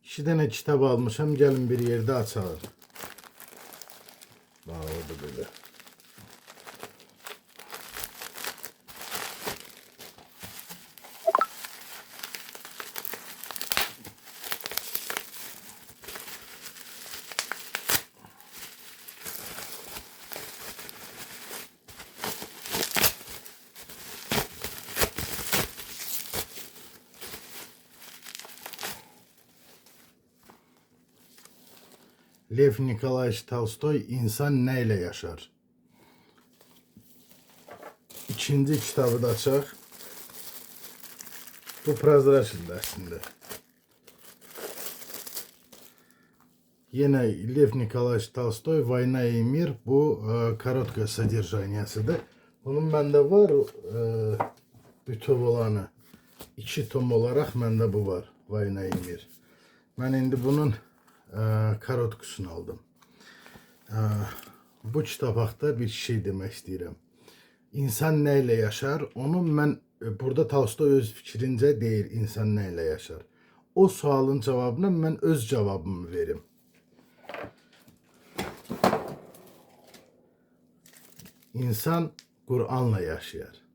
İki dənə kitab almışam. Gəlin bir yerdə açalım. Bağlıdır belə. Lev Nikolayevich Tolstoy İnsan nə ilə yaşar? İkinci kitabı da açaq. Bu prozrachildir əslində. Yine Lev Nikolayevich Tolstoy Vayna и Мир. Bu korotka sodержаниясıdır. Bunun məndə var bütöv olanı. 2 tom olarak məndə bu var. Vayna и Мир. Mən indi bunun korotkusunu aldım. Bu kitap haqqında bir şey demək istəyirəm. İnsan nə ilə yaşar? Onu mən burada Tolstoy öz fikrincə deyir insan nə ilə yaşar. O sualın cavabına mən öz cavabımı verim. İnsan Kur'an'la yaşayar.